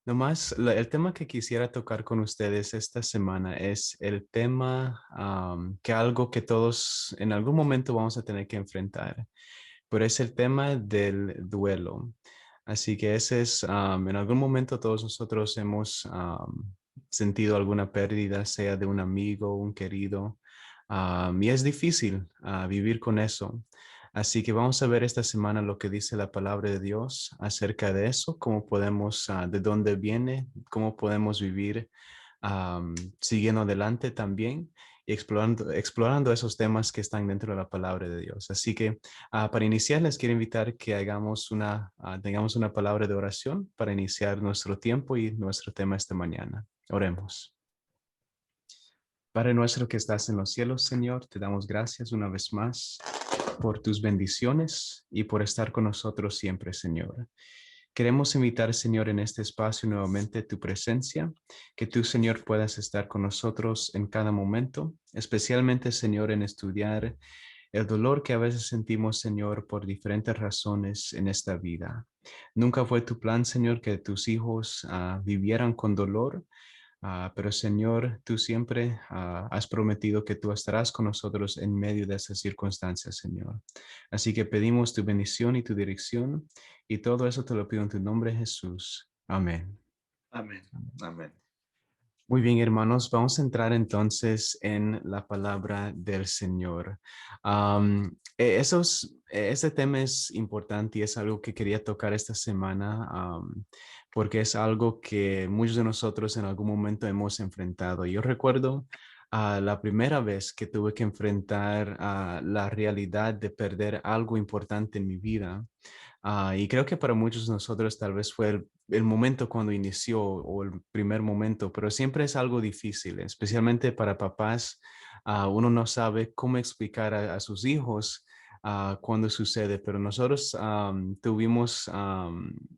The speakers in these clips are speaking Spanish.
Nomás, el tema que quisiera tocar con ustedes esta semana es el tema que algo que todos en algún momento vamos a tener que enfrentar, pero es el tema del duelo. Así que ese es, en algún momento todos nosotros hemos sentido alguna pérdida, sea de un amigo, un querido, y es difícil vivir con eso. Así que vamos a ver esta semana lo que dice la palabra de Dios acerca de eso, cómo podemos, de dónde viene, cómo podemos vivir siguiendo adelante también y explorando esos temas que están dentro de la palabra de Dios. Así que para iniciar, les quiero invitar que tengamos una palabra de oración para iniciar nuestro tiempo y nuestro tema esta mañana. Oremos. Padre nuestro que estás en los cielos, Señor, te damos gracias una vez más por tus bendiciones y por estar con nosotros siempre, Señor. Queremos invitar, Señor, en este espacio nuevamente tu presencia, que tú, Señor, puedas estar con nosotros en cada momento, especialmente, Señor, en estudiar el dolor que a veces sentimos, Señor, por diferentes razones en esta vida. Nunca fue tu plan, Señor, que tus hijos vivieran con dolor, pero Señor, tú siempre has prometido que tú estarás con nosotros en medio de esas circunstancias, Señor. Así que pedimos tu bendición y tu dirección, y todo eso te lo pido en tu nombre, Jesús. Amén. Amén. Amén. Muy bien, hermanos, vamos a entrar entonces en la palabra del Señor. Este tema es importante y es algo que quería tocar esta semana, porque es algo que muchos de nosotros en algún momento hemos enfrentado. Yo recuerdo la primera vez que tuve que enfrentar la realidad de perder algo importante en mi vida. Y creo que para muchos de nosotros tal vez fue el momento cuando inició o el primer momento, pero siempre es algo difícil, especialmente para papás. Uno no sabe cómo explicar a sus hijos cuando sucede, pero nosotros tuvimos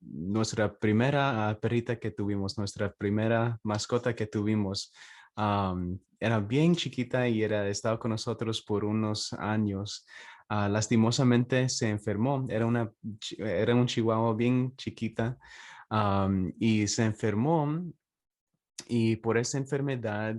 nuestra primera perrita que tuvimos, nuestra primera mascota que tuvimos. Era bien chiquita y estaba con nosotros por unos años. Lastimosamente se enfermó. Era un chihuahua bien chiquita, y se enfermó y por esa enfermedad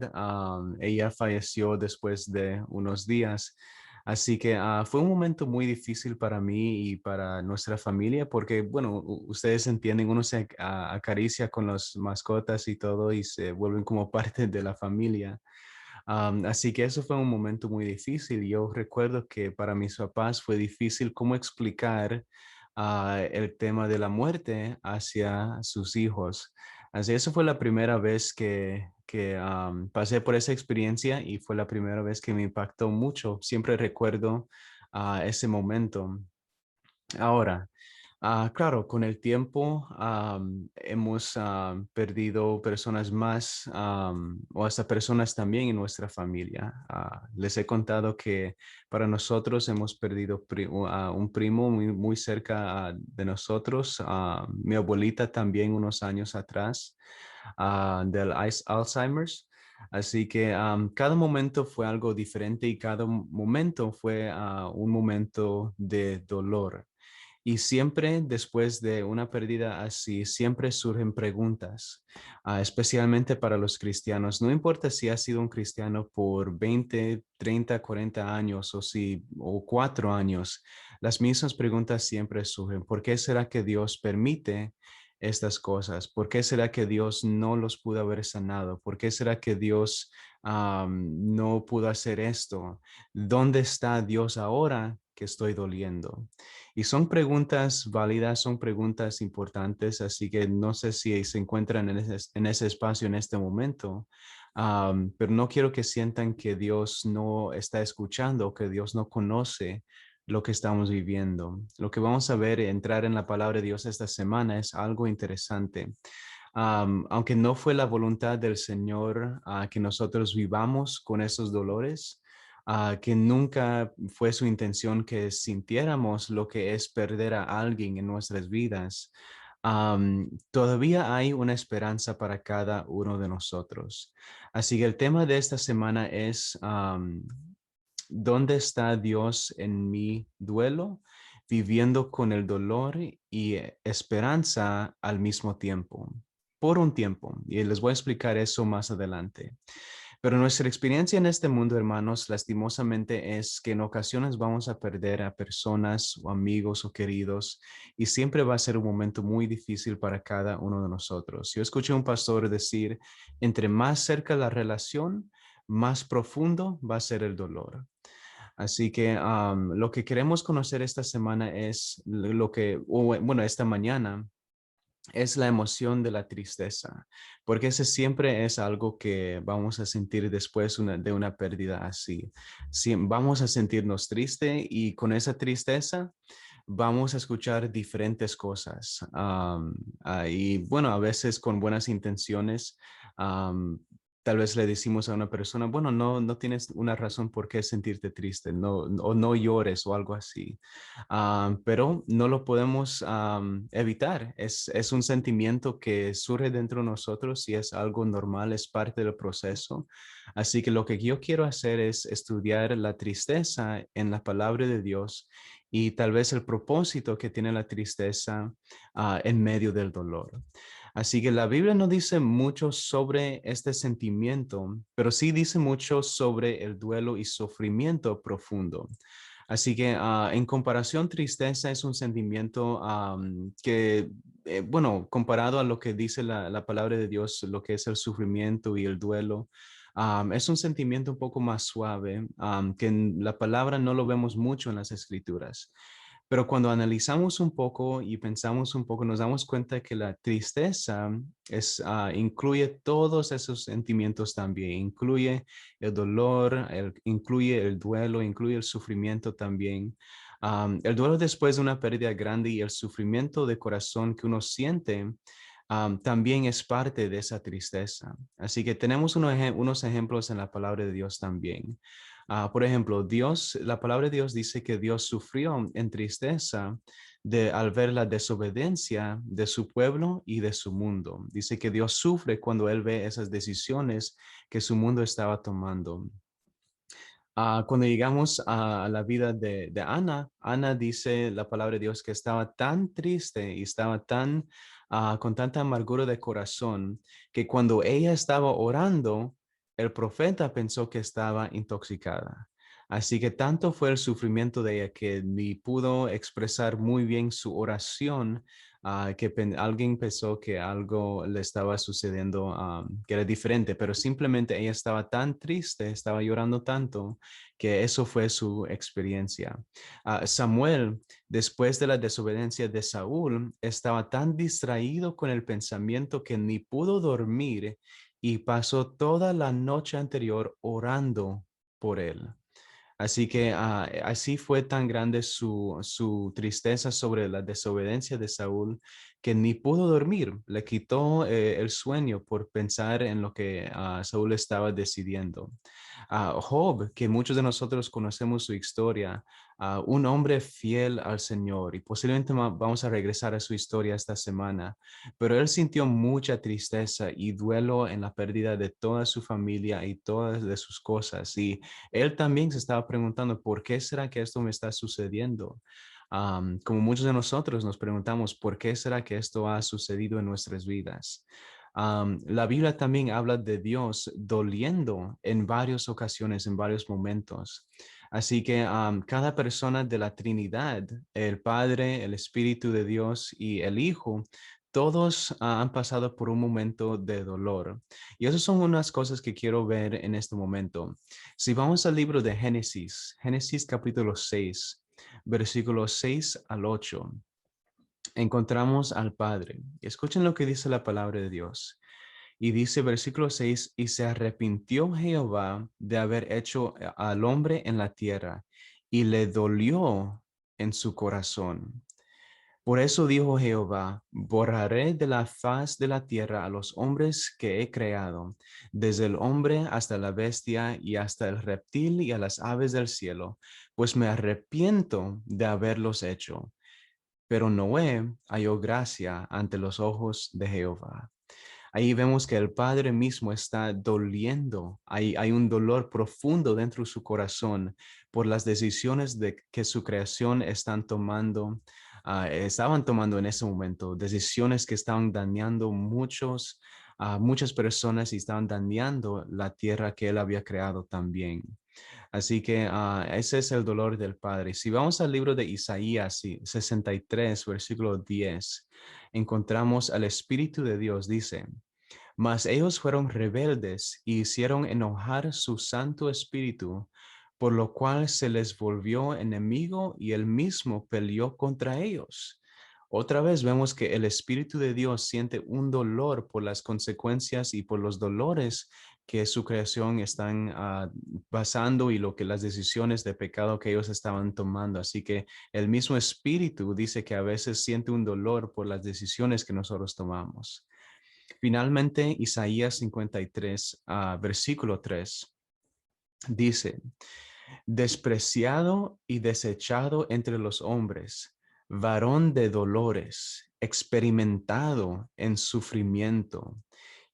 ella falleció después de unos días. Así que fue un momento muy difícil para mí y para nuestra familia porque, bueno, ustedes entienden, uno se acaricia con las mascotas y todo y se vuelven como parte de la familia. Así que eso fue un momento muy difícil. Yo recuerdo que para mis papás fue difícil cómo explicar el tema de la muerte hacia sus hijos. Así eso fue la primera vez que pasé por esa experiencia y fue la primera vez que me impactó mucho. Siempre recuerdo ese momento. Ahora, claro, con el tiempo hemos perdido personas más o hasta personas también en nuestra familia. Les he contado que para nosotros hemos perdido a un primo muy cerca de nosotros, mi abuelita también unos años atrás del Alzheimer's. Así que cada momento fue algo diferente y cada momento fue un momento de dolor. Y siempre después de una pérdida así, siempre surgen preguntas, especialmente para los cristianos. No importa si has sido un cristiano por 20, 30, 40 años o 4 años, las mismas preguntas siempre surgen. ¿Por qué será que Dios permite estas cosas? ¿Por qué será que Dios no los pudo haber sanado? ¿Por qué será que Dios no pudo hacer esto? ¿Dónde está Dios ahora que estoy doliendo? Y son preguntas válidas, son preguntas importantes, así que no sé si se encuentran en ese espacio en este momento, pero no quiero que sientan que Dios no está escuchando, que Dios no conoce lo que estamos viviendo. Lo que vamos a ver, entrar en la palabra de Dios esta semana es algo interesante. Aunque no fue la voluntad del Señor que nosotros vivamos con esos dolores, que nunca fue su intención que sintiéramos lo que es perder a alguien en nuestras vidas. Todavía hay una esperanza para cada uno de nosotros. Así que el tema de esta semana es ¿Dónde está Dios en mi duelo? Viviendo con el dolor y esperanza al mismo tiempo, por un tiempo. Y les voy a explicar eso más adelante. Pero nuestra experiencia en este mundo, hermanos, lastimosamente es que en ocasiones vamos a perder a personas o amigos o queridos y siempre va a ser un momento muy difícil para cada uno de nosotros. Yo escuché a un pastor decir, entre más cerca la relación, más profundo va a ser el dolor. Así que lo que queremos conocer esta semana es lo que, bueno, esta mañana es la emoción de la tristeza, porque ese siempre es algo que vamos a sentir después de una pérdida así. Sí, vamos a sentirnos triste y con esa tristeza vamos a escuchar diferentes cosas. Y bueno, a veces con buenas intenciones, am, tal vez le decimos a una persona, bueno, no tienes una razón por qué sentirte triste, o no llores o algo así. Pero no lo podemos evitar. Es un sentimiento que surge dentro de nosotros y es algo normal, es parte del proceso. Así que lo que yo quiero hacer es estudiar la tristeza en la palabra de Dios y tal vez el propósito que tiene la tristeza en medio del dolor. Así que la Biblia no dice mucho sobre este sentimiento, pero sí dice mucho sobre el duelo y sufrimiento profundo. Así que en comparación, tristeza es un sentimiento que, bueno, comparado a lo que dice la palabra de Dios, lo que es el sufrimiento y el duelo, es un sentimiento un poco más suave, que en la palabra no lo vemos mucho en las escrituras. Pero cuando analizamos un poco y pensamos un poco, nos damos cuenta que la tristeza incluye todos esos sentimientos también, incluye el dolor, incluye el duelo, incluye el sufrimiento también. El duelo después de una pérdida grande y el sufrimiento de corazón que uno siente también es parte de esa tristeza. Así que tenemos unos ejemplos en la palabra de Dios también. Por ejemplo, la palabra de Dios dice que Dios sufrió en tristeza al ver la desobediencia de su pueblo y de su mundo. Dice que Dios sufre cuando Él ve esas decisiones que su mundo estaba tomando. Cuando llegamos a la vida de Ana, Ana dice la palabra de Dios que estaba tan triste y estaba con tanta amargura de corazón que cuando ella estaba orando, el profeta pensó que estaba intoxicada. Así que tanto fue el sufrimiento de ella que ni pudo expresar muy bien su oración, que alguien pensó que algo le estaba sucediendo, que era diferente, pero simplemente ella estaba tan triste, estaba llorando tanto que eso fue su experiencia. Samuel, después de la desobediencia de Saúl, estaba tan distraído con el pensamiento que ni pudo dormir y pasó toda la noche anterior orando por él. Así que así fue tan grande su tristeza sobre la desobediencia de Saúl que ni pudo dormir. Le quitó el sueño por pensar en lo que Saúl estaba decidiendo. Job, que muchos de nosotros conocemos su historia, un hombre fiel al Señor, y posiblemente vamos a regresar a su historia esta semana, pero él sintió mucha tristeza y duelo en la pérdida de toda su familia y todas de sus cosas. Y él también se estaba preguntando, ¿por qué será que esto me está sucediendo? Como muchos de nosotros nos preguntamos, ¿por qué será que esto ha sucedido en nuestras vidas? La Biblia también habla de Dios doliendo en varias ocasiones, en varios momentos. Así que cada persona de la Trinidad, el Padre, el Espíritu de Dios y el Hijo, todos han pasado por un momento de dolor. Y esas son unas cosas que quiero ver en este momento. Si vamos al libro de Génesis, Génesis capítulo 6, versículos 6 al 8, encontramos al Padre. Escuchen lo que dice la palabra de Dios. Y dice versículo 6, y se arrepintió Jehová de haber hecho al hombre en la tierra, y le dolió en su corazón. Por eso dijo Jehová, borraré de la faz de la tierra a los hombres que he creado, desde el hombre hasta la bestia y hasta el reptil y a las aves del cielo, pues me arrepiento de haberlos hecho. Pero Noé halló gracia ante los ojos de Jehová. Ahí vemos que el Padre mismo está doliendo. Hay un dolor profundo dentro de su corazón por las decisiones que su creación estaban tomando en ese momento, decisiones que estaban dañando a muchas personas y estaban dañando la tierra que él había creado también. Así que ese es el dolor del Padre. Si vamos al libro de Isaías 63, versículo 10, encontramos al Espíritu de Dios, dice: mas ellos fueron rebeldes y hicieron enojar su Santo Espíritu, por lo cual se les volvió enemigo y él mismo peleó contra ellos. Otra vez vemos que el Espíritu de Dios siente un dolor por las consecuencias y por los dolores que su creación están pasando y las decisiones de pecado que ellos estaban tomando. Así que el mismo Espíritu dice que a veces siente un dolor por las decisiones que nosotros tomamos. Finalmente, Isaías 53, versículo 3, dice: despreciado y desechado entre los hombres, varón de dolores, experimentado en sufrimiento,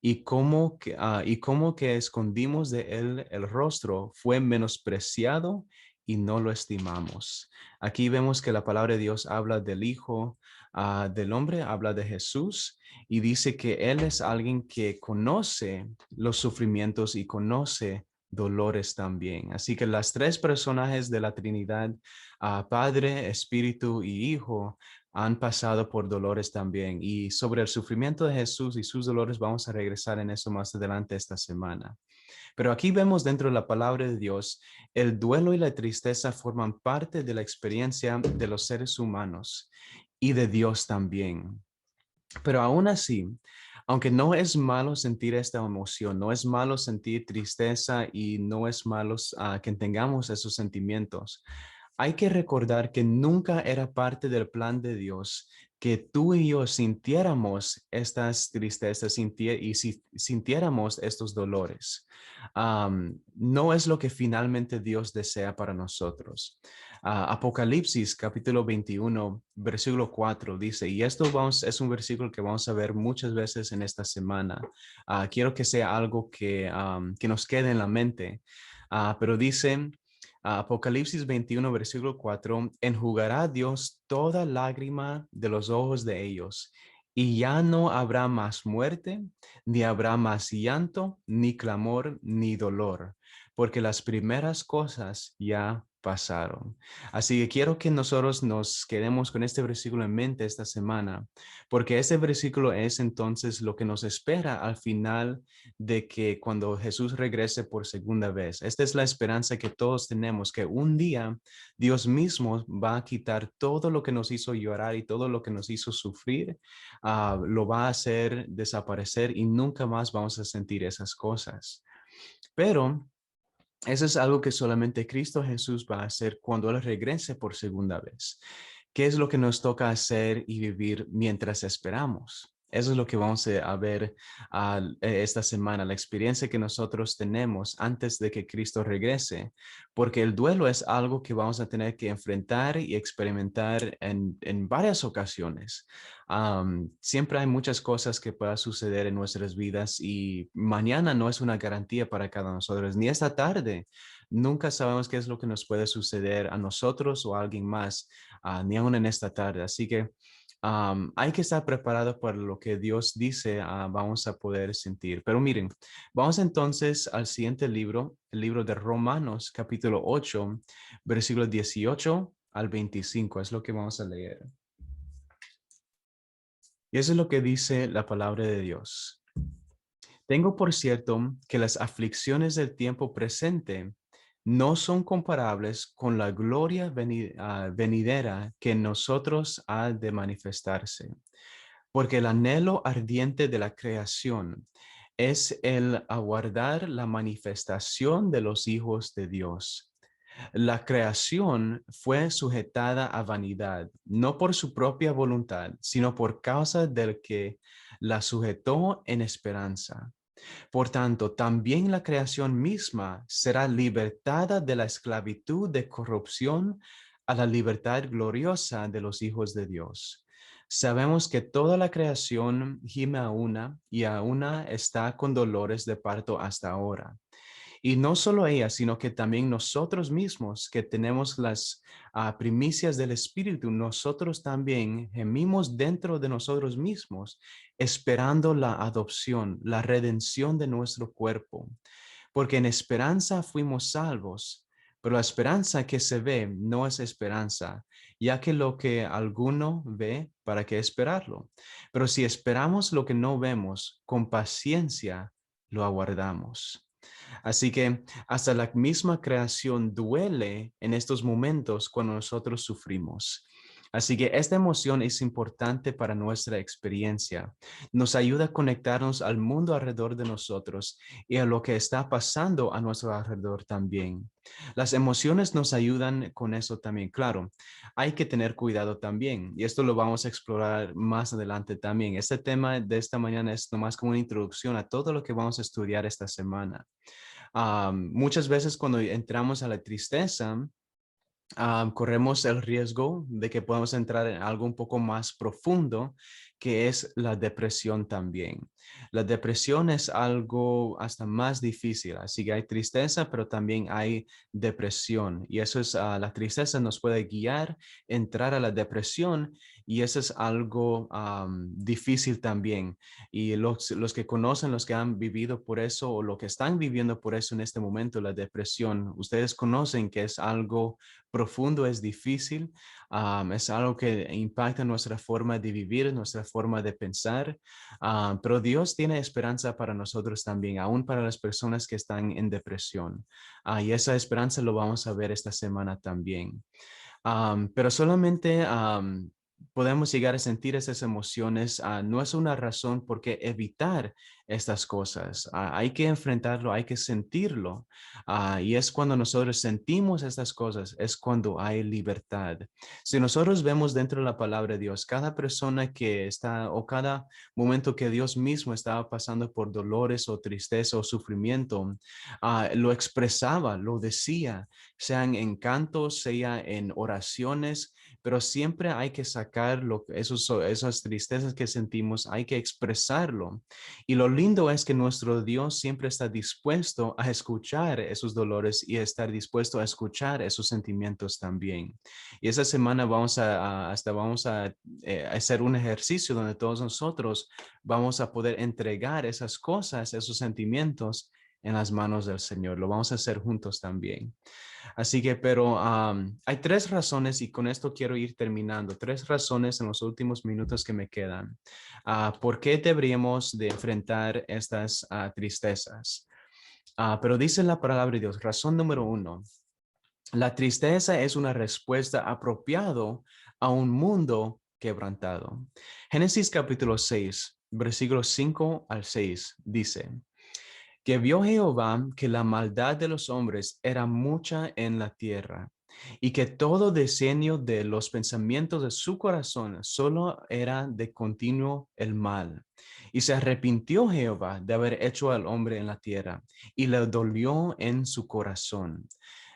y como que escondimos de él el rostro, fue menospreciado y no lo estimamos. Aquí vemos que la palabra de Dios habla del Hijo del Hombre, habla de Jesús y dice que Él es alguien que conoce los sufrimientos y conoce dolores también. Así que las tres personajes de la Trinidad, Padre, Espíritu y Hijo, han pasado por dolores también. Y sobre el sufrimiento de Jesús y sus dolores vamos a regresar en eso más adelante esta semana. Pero aquí vemos dentro de la palabra de Dios, el duelo y la tristeza forman parte de la experiencia de los seres humanos y de Dios también. Pero aún así, aunque no es malo sentir esta emoción, no es malo sentir tristeza y no es malo que tengamos esos sentimientos, hay que recordar que nunca era parte del plan de Dios que tú y yo sintiéramos estas tristezas y si sintiéramos estos dolores. No es lo que finalmente Dios desea para nosotros. Apocalipsis capítulo 21, versículo 4 dice, y esto es un versículo que vamos a ver muchas veces en esta semana. Quiero que sea algo que nos quede en la mente, pero dice Apocalipsis 21, versículo 4, enjugará Dios toda lágrima de los ojos de ellos, y ya no habrá más muerte, ni habrá más llanto, ni clamor, ni dolor, porque las primeras cosas ya pasaron. Así que quiero que nosotros nos quedemos con este versículo en mente esta semana, porque este versículo es entonces lo que nos espera al final de que cuando Jesús regrese por segunda vez. Esta es la esperanza que todos tenemos, que un día Dios mismo va a quitar todo lo que nos hizo llorar y todo lo que nos hizo sufrir, lo va a hacer desaparecer y nunca más vamos a sentir esas cosas. Pero eso es algo que solamente Cristo Jesús va a hacer cuando Él regrese por segunda vez. ¿Qué es lo que nos toca hacer y vivir mientras esperamos? Eso es lo que vamos a ver esta semana, la experiencia que nosotros tenemos antes de que Cristo regrese, porque el duelo es algo que vamos a tener que enfrentar y experimentar en varias ocasiones. Siempre hay muchas cosas que puedan suceder en nuestras vidas y mañana no es una garantía para cada nosotros, ni esta tarde. Nunca sabemos qué es lo que nos puede suceder a nosotros o a alguien más, ni aún en esta tarde. Así que hay que estar preparado para lo que Dios dice, vamos a poder sentir. Pero miren, vamos entonces al siguiente libro, el libro de Romanos, capítulo 8, versículos 18 al 25. Es lo que vamos a leer. Y eso es lo que dice la palabra de Dios. Tengo por cierto que las aflicciones del tiempo presente no son comparables con la gloria venidera que en nosotros ha de manifestarse, porque el anhelo ardiente de la creación es el aguardar la manifestación de los hijos de Dios. La creación fue sujetada a vanidad, no por su propia voluntad, sino por causa del que la sujetó en esperanza. Por tanto, también la creación misma será libertada de la esclavitud de corrupción a la libertad gloriosa de los hijos de Dios. Sabemos que toda la creación gime a una y a una está con dolores de parto hasta ahora. Y no solo ella, sino que también nosotros mismos que tenemos las primicias del Espíritu, nosotros también gemimos dentro de nosotros mismos, esperando la adopción, la redención de nuestro cuerpo. Porque en esperanza fuimos salvos, pero la esperanza que se ve no es esperanza, ya que lo que alguno ve, ¿para qué esperarlo? Pero si esperamos lo que no vemos, con paciencia lo aguardamos. Así que hasta la misma creación duele en estos momentos cuando nosotros sufrimos. Así que esta emoción es importante para nuestra experiencia. Nos ayuda a conectarnos al mundo alrededor de nosotros y a lo que está pasando a nuestro alrededor también. Las emociones nos ayudan con eso también. Claro, hay que tener cuidado también y esto lo vamos a explorar más adelante también. Este tema de esta mañana es nomás como una introducción a todo lo que vamos a estudiar esta semana. Muchas veces cuando entramos a la tristeza, corremos el riesgo de que podamos entrar en algo un poco más profundo, que es la depresión también. La depresión es algo hasta más difícil, así que hay tristeza, pero también hay depresión. Y eso es, la tristeza nos puede guiar, a entrar a la depresión, y eso es algo difícil también. Y los que conocen, los que han vivido por eso o lo que están viviendo por eso en este momento, la depresión, ustedes conocen que es algo profundo, es difícil, es algo que impacta nuestra forma de vivir, nuestra forma de pensar, pero Dios tiene esperanza para nosotros también, aún para las personas que están en depresión. Y esa esperanza lo vamos a ver esta semana también. Pero solamente podemos llegar a sentir esas emociones. No es una razón por qué evitar estas cosas. Hay que enfrentarlo, hay que sentirlo. Y es cuando nosotros sentimos estas cosas, es cuando hay libertad. Si nosotros vemos dentro de la palabra de Dios, cada persona que está o cada momento que Dios mismo estaba pasando por dolores o tristeza o sufrimiento, lo expresaba, lo decía, sean en cantos, sea en oraciones, pero siempre hay que sacar esas tristezas que sentimos, hay que expresarlo. Y lo lindo es que nuestro Dios siempre está dispuesto a escuchar esos dolores y estar dispuesto a escuchar esos sentimientos también. Y esa semana vamos a hacer un ejercicio donde todos nosotros vamos a poder entregar esas cosas, esos sentimientos en las manos del Señor. Lo vamos a hacer juntos también. Así que, pero hay tres razones y con esto quiero ir terminando. Tres razones en los últimos minutos que me quedan. ¿Por qué deberíamos de enfrentar estas tristezas? Pero dice la palabra de Dios, razón número uno, la tristeza es una respuesta apropiado a un mundo quebrantado. Génesis capítulo 6, versículos 5 al 6 dice, que vio Jehová que la maldad de los hombres era mucha en la tierra, y que todo diseño de los pensamientos de su corazón solo era de continuo el mal. Y se arrepintió Jehová de haber hecho al hombre en la tierra, y le dolió en su corazón.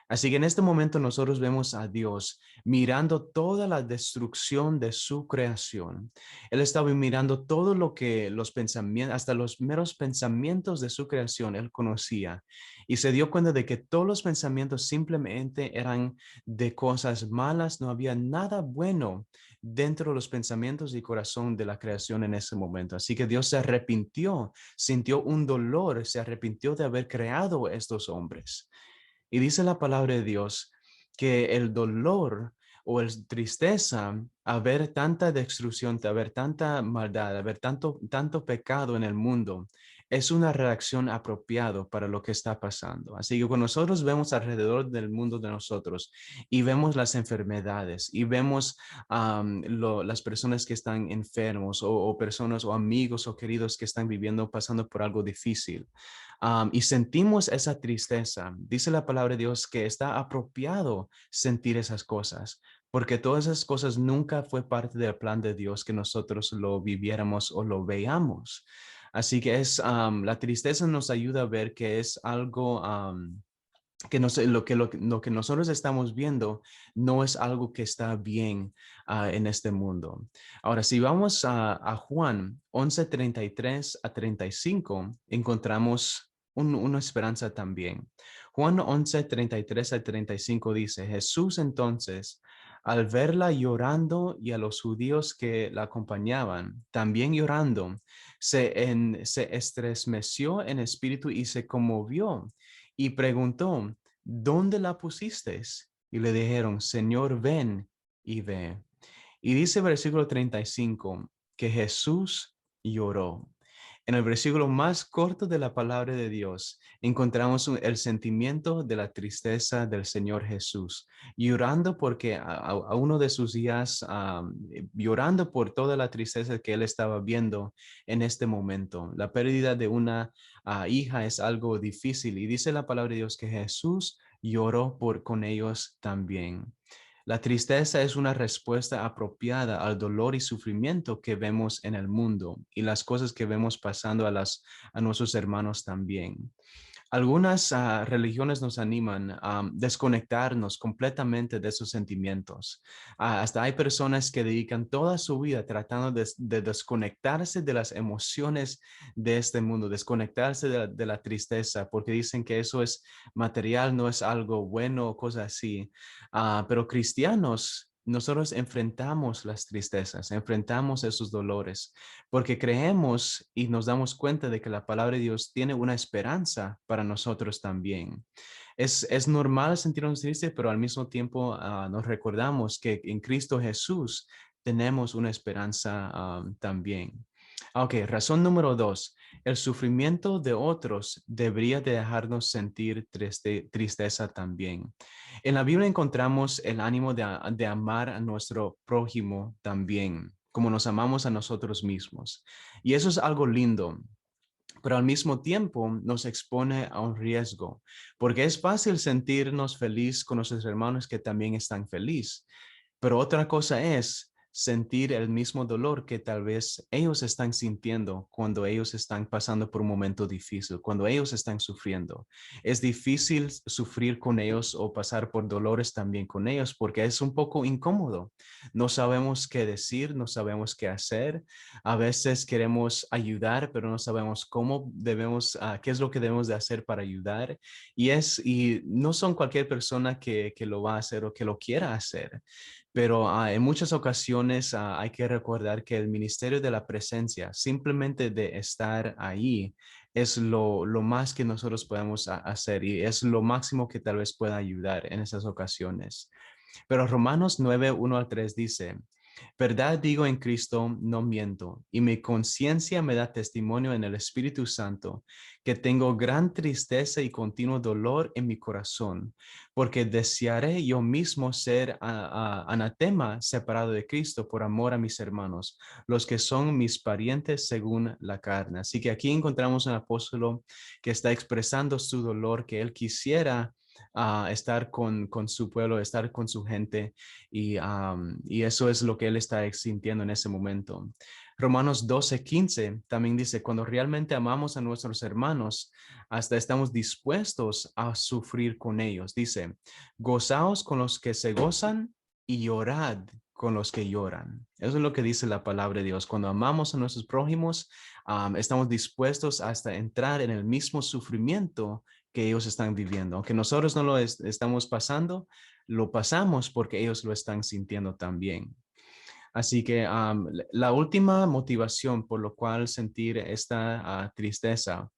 Así que en este momento nosotros vemos a Dios mirando toda la destrucción de su creación. Él estaba mirando todo lo que los pensamientos, hasta los meros pensamientos de su creación, él conocía. Y se dio cuenta de que todos los pensamientos simplemente eran de cosas malas, no había nada bueno dentro de los pensamientos y corazón de la creación en ese momento. Así que Dios se arrepintió, sintió un dolor, se arrepintió de haber creado estos hombres. Y dice la palabra de Dios que el dolor o el tristeza, haber tanta destrucción, haber tanta maldad, haber tanto pecado en el mundo, es una reacción apropiada para lo que está pasando. Así que cuando nosotros vemos alrededor del mundo de nosotros y vemos las enfermedades y vemos las personas que están enfermos o personas o amigos o queridos que están viviendo, pasando por algo difícil, y sentimos esa tristeza, dice la palabra de Dios que está apropiado sentir esas cosas, porque todas esas cosas nunca fue parte del plan de Dios que nosotros lo viviéramos o lo veamos. Así que la tristeza nos ayuda a ver que es algo que lo que nosotros estamos viendo no es algo que está bien en este mundo. Ahora, si vamos a Juan 11:33 a 35, encontramos una esperanza también. Juan 11:33 a 35 dice, Jesús entonces, al verla llorando y a los judíos que la acompañaban, también llorando, se estremeció en espíritu y se conmovió y preguntó, ¿dónde la pusiste? Y le dijeron, Señor, ven y ve. Y dice versículo 35 que Jesús lloró. En el versículo más corto de la palabra de Dios encontramos el sentimiento de la tristeza del Señor Jesús, llorando porque a uno de sus días, llorando por toda la tristeza que él estaba viendo en este momento. La pérdida de una hija es algo difícil y dice la palabra de Dios que Jesús lloró con ellos también. La tristeza es una respuesta apropiada al dolor y sufrimiento que vemos en el mundo y las cosas que vemos pasando a nuestros hermanos también. Algunas religiones nos animan a desconectarnos completamente de esos sentimientos. Hasta hay personas que dedican toda su vida tratando de desconectarse de las emociones de este mundo, desconectarse de la tristeza, porque dicen que eso es material, no es algo bueno o cosas así. Pero cristianos, nosotros enfrentamos las tristezas, enfrentamos esos dolores porque creemos y nos damos cuenta de que la palabra de Dios tiene una esperanza para nosotros también. Es normal sentirnos tristes, pero al mismo tiempo nos recordamos que en Cristo Jesús tenemos una esperanza también. Ok, razón número 2. El sufrimiento de otros debería de dejarnos sentir tristeza también. En la Biblia encontramos el ánimo de amar a nuestro prójimo también, como nos amamos a nosotros mismos. Y eso es algo lindo, pero al mismo tiempo nos expone a un riesgo, porque es fácil sentirnos feliz con nuestros hermanos que también están felices, pero otra cosa es sentir el mismo dolor que tal vez ellos están sintiendo cuando ellos están pasando por un momento difícil, cuando ellos están sufriendo. Es difícil sufrir con ellos o pasar por dolores también con ellos porque es un poco incómodo. No sabemos qué decir, no sabemos qué hacer. A veces queremos ayudar, pero no sabemos cómo debemos, qué es lo que debemos de hacer para ayudar. Y no son cualquier persona que lo va a hacer o que lo quiera hacer. Pero en muchas ocasiones hay que recordar que el ministerio de la presencia, simplemente de estar ahí, es lo más que nosotros podemos hacer y es lo máximo que tal vez pueda ayudar en esas ocasiones. Pero Romanos 9:1 al 3 dice, verdad digo en Cristo, no miento, y mi conciencia me da testimonio en el Espíritu Santo, que tengo gran tristeza y continuo dolor en mi corazón, porque desearé yo mismo ser anatema separado de Cristo por amor a mis hermanos, los que son mis parientes según la carne. Así que aquí encontramos un apóstol que está expresando su dolor, que él quisiera estar con su pueblo, estar con su gente y eso es lo que él está sintiendo en ese momento. Romanos 12:15 también dice, cuando realmente amamos a nuestros hermanos, hasta estamos dispuestos a sufrir con ellos. Dice, gozaos con los que se gozan y llorad con los que lloran. Eso es lo que dice la palabra de Dios. Cuando amamos a nuestros prójimos, estamos dispuestos hasta entrar en el mismo sufrimiento que ellos están viviendo. Aunque nosotros no lo estamos pasando, lo pasamos porque ellos lo están sintiendo también. Así que la última motivación por lo cual sentir esta tristeza,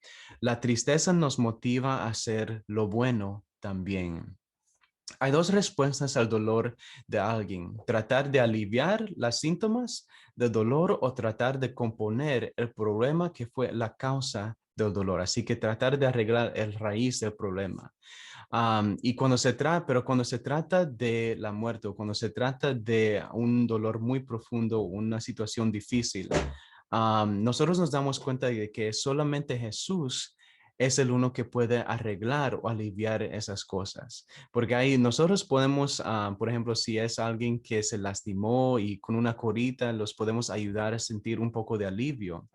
la tristeza nos motiva a hacer lo bueno también. Hay dos respuestas al dolor de alguien: tratar de aliviar los síntomas del dolor o tratar de componer el problema que fue la causa del dolor. Así que tratar de arreglar el raíz del problema. Pero cuando se trata de la muerte o cuando se trata de un dolor muy profundo, una situación difícil, nosotros nos damos cuenta de que solamente Jesús es el uno que puede arreglar o aliviar esas cosas. Porque ahí nosotros podemos, por ejemplo, si es alguien que se lastimó y con una corita, los podemos ayudar a sentir un poco de alivio.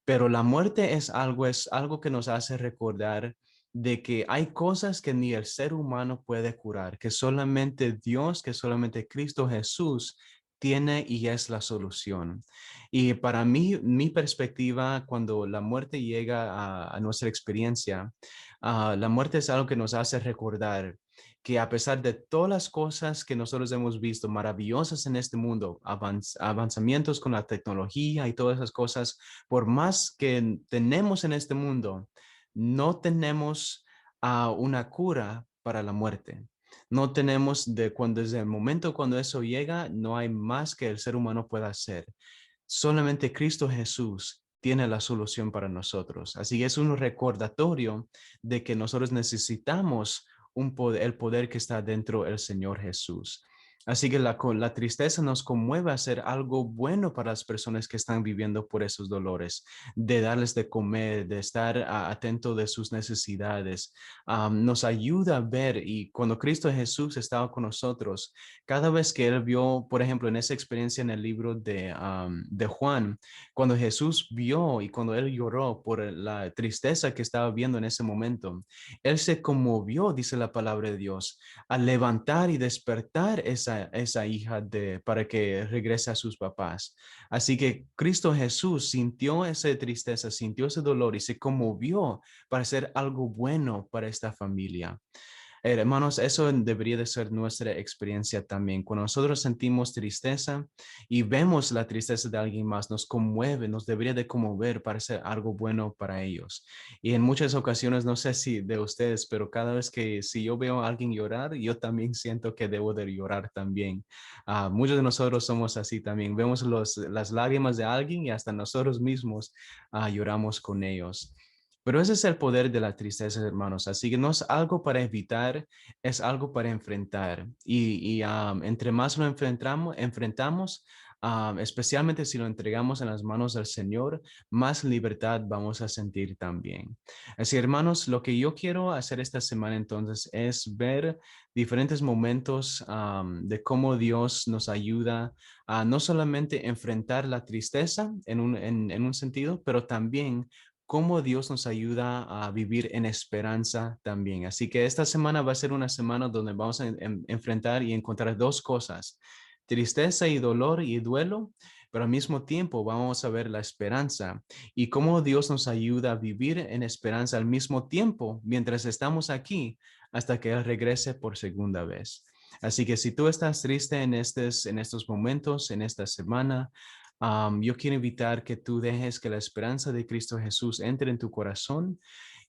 Pero la muerte es algo que nos hace recordar de que hay cosas que ni el ser humano puede curar, que solamente Dios, que solamente Cristo Jesús tiene y es la solución. Y para mí, mi perspectiva, cuando la muerte llega a nuestra experiencia, la muerte es algo que nos hace recordar que a pesar de todas las cosas que nosotros hemos visto maravillosas en este mundo, avanzamientos con la tecnología y todas esas cosas, por más que tenemos en este mundo, no tenemos una cura para la muerte. No tenemos desde el momento cuando eso llega, no hay más que el ser humano pueda hacer. Solamente Cristo Jesús tiene la solución para nosotros. Así que es un recordatorio de que nosotros necesitamos el poder que está dentro del Señor Jesús. Así que la tristeza nos conmueve a hacer algo bueno para las personas que están viviendo por esos dolores, de darles de comer, de estar atento de sus necesidades. Nos ayuda a ver, y cuando Cristo Jesús estaba con nosotros, cada vez que él vio, por ejemplo, en esa experiencia en el libro de Juan, cuando Jesús vio y cuando él lloró por la tristeza que estaba viendo en ese momento, él se conmovió, dice la palabra de Dios, a levantar y despertar esa hija para que regrese a sus papás. Así que Cristo Jesús sintió esa tristeza, sintió ese dolor y se conmovió para hacer algo bueno para esta familia. Hermanos, eso debería de ser nuestra experiencia también. Cuando nosotros sentimos tristeza y vemos la tristeza de alguien más, nos conmueve, nos debería de conmover para hacer algo bueno para ellos. Y en muchas ocasiones, no sé si de ustedes, pero cada vez que si yo veo a alguien llorar, yo también siento que debo de llorar también. Muchos de nosotros somos así también. Vemos las lágrimas de alguien y hasta nosotros mismos lloramos con ellos. Pero ese es el poder de la tristeza, hermanos. Así que no es algo para evitar, es algo para enfrentar. Entre más lo enfrentamos, especialmente si lo entregamos en las manos del Señor, más libertad vamos a sentir también. Así, hermanos, lo que yo quiero hacer esta semana entonces es ver diferentes momentos de cómo Dios nos ayuda a no solamente enfrentar la tristeza en un sentido, pero también cómo Dios nos ayuda a vivir en esperanza también. Así que esta semana va a ser una semana donde vamos a enfrentar y encontrar dos cosas, tristeza y dolor y duelo, pero al mismo tiempo vamos a ver la esperanza y cómo Dios nos ayuda a vivir en esperanza al mismo tiempo mientras estamos aquí hasta que Él regrese por segunda vez. Así que si tú estás triste en estos momentos, en esta semana, yo quiero invitar que tú dejes que la esperanza de Cristo Jesús entre en tu corazón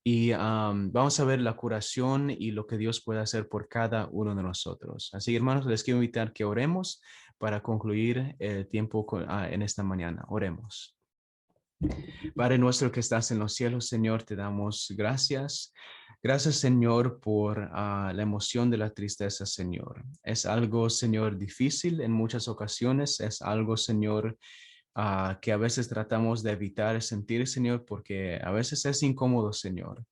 y vamos a ver la curación y lo que Dios puede hacer por cada uno de nosotros. Así, hermanos, les quiero invitar que oremos para concluir el tiempo en esta mañana. Oremos. Padre nuestro que estás en los cielos, Señor, te damos gracias. Gracias, Señor, por la emoción de la tristeza, Señor. Es algo, Señor, difícil en muchas ocasiones. Es algo, Señor, que a veces tratamos de evitar sentir, Señor, porque a veces es incómodo, Señor.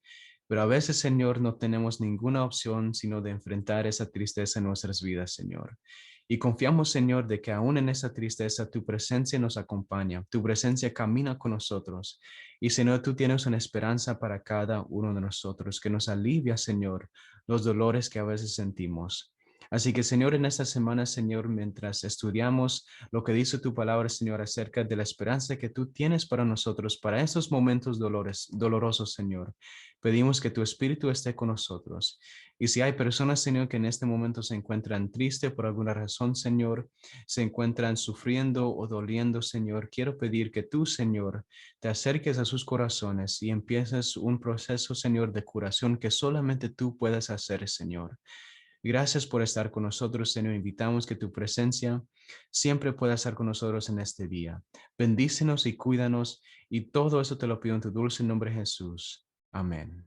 Pero a veces, Señor, no tenemos ninguna opción sino de enfrentar esa tristeza en nuestras vidas, Señor. Y confiamos, Señor, de que aún en esa tristeza tu presencia nos acompaña, tu presencia camina con nosotros. Y, Señor, tú tienes una esperanza para cada uno de nosotros que nos alivia, Señor, los dolores que a veces sentimos. Así que, Señor, en esta semana, Señor, mientras estudiamos lo que dice tu palabra, Señor, acerca de la esperanza que tú tienes para nosotros, para estos momentos dolorosos, Señor, pedimos que tu Espíritu esté con nosotros. Y si hay personas, Señor, que en este momento se encuentran tristes por alguna razón, Señor, se encuentran sufriendo o doliendo, Señor, quiero pedir que tú, Señor, te acerques a sus corazones y empieces un proceso, Señor, de curación que solamente tú puedes hacer, Señor. Gracias por estar con nosotros, Señor. Invitamos que tu presencia siempre pueda estar con nosotros en este día. Bendícenos y cuídanos, y todo eso te lo pido en tu dulce nombre, Jesús. Amén.